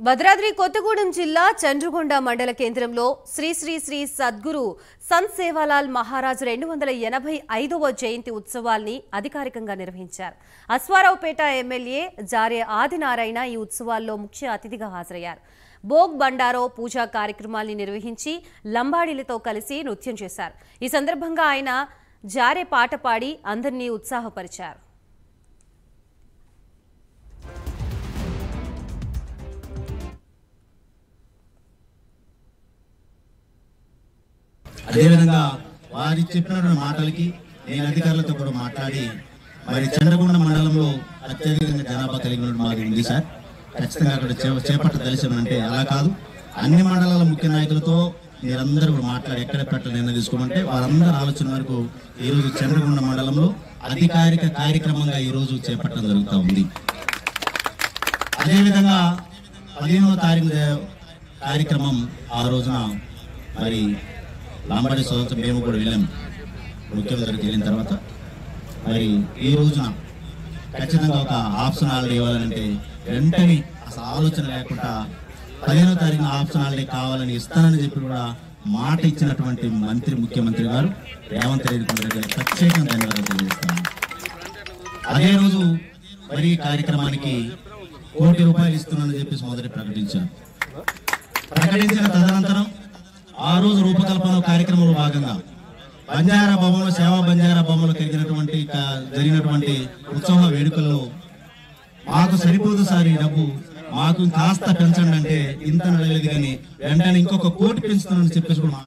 భద్రాద్రి కొత్తగూడెం జిల్లా చంద్రగొండ మండల కేంద్రంలో శ్రీ శ్రీ శ్రీ సద్గురు సంత్ సేవాలాల్ మహారాజ్ 285వ జయంతి ఉత్సవాల్ని అధికారికంగా నిర్వహించారు. అశ్వారావుపేట ఎమ్మెల్యే జారే ఆదినారాయణ ఈ ఉత్సవాల్లో ముఖ్య అతిథిగా హాజరయ్యారు. భోగ్ బండారో పూజా కార్యక్రమాల్ని నిర్వహించి లంబాడీలతో కలిసి నృత్యం చేశారు. ఈ సందర్భంగా ఆయన జారే పాట పాడి అందరినీ ఉత్సాహపరిచారు. అదేవిధంగా వారి చెప్పిన మాటలకి నేను అధికారులతో కూడా మాట్లాడి మరి చంద్రగొండ మండలంలో అత్యధికంగా జనాభా కలిగిన మాది ఉంది సార్. ఖచ్చితంగా అక్కడ చేపట్టదలిసామంటే అలా కాదు, అన్ని మండలాల ముఖ్య నాయకులతో మీరందరూ కూడా మాట్లాడి ఎక్కడ పెట్టాలి నిర్ణయం తీసుకోమంటే వారందరూ ఆలోచన వరకు ఈరోజు చంద్రగొండ మండలంలో అధికారిక కార్యక్రమంగా ఈరోజు చేపట్టడం జరుగుతూ ఉంది. అదేవిధంగా 15వ తారీఖు కార్యక్రమం ఆ రోజున మరి లంబాడి సోదరు మేము కూడా వెళ్ళాము. ముఖ్యమంత్రికి వెళ్ళిన తర్వాత మరి ఈ రోజున ఖచ్చితంగా ఒక ఆప్షన్ హాలిడే ఇవ్వాలంటే వెంటనే అసలు ఆలోచన లేకుండా 15వ తారీఖున ఆప్షన్ హాలిడే కావాలని ఇస్తానని చెప్పి కూడా మాట ఇచ్చినటువంటి ముఖ్యమంత్రి గారు రేవంత్ రెడ్డి కుమార్ గారు ప్రత్యేకంగా ధన్యవాదాలు తెలియజేస్తున్నాను. అదే రోజు మరి ఈ కార్యక్రమానికి ₹1 కోటి ఇస్తున్నానని చెప్పేసి మొదటి ప్రకటించారు. ప్రకటించిన తదనంతరం ఆ రోజు రూపకల్పన కార్యక్రమంలో భాగంగా బంజారా భవన్లో సేవా బంజారా భవన్లో జరిగినటువంటి ఉత్సవ వేడుకల్లో మాకు సరిపోదు సార్ ఈ డబ్బు, మాకు కాస్త పెంచండి అంటే ఇంత నడలేదు కానీ వెంటనే ఇంకొక ₹1 కోటి పెంచుతానని చెప్పేసి కూడా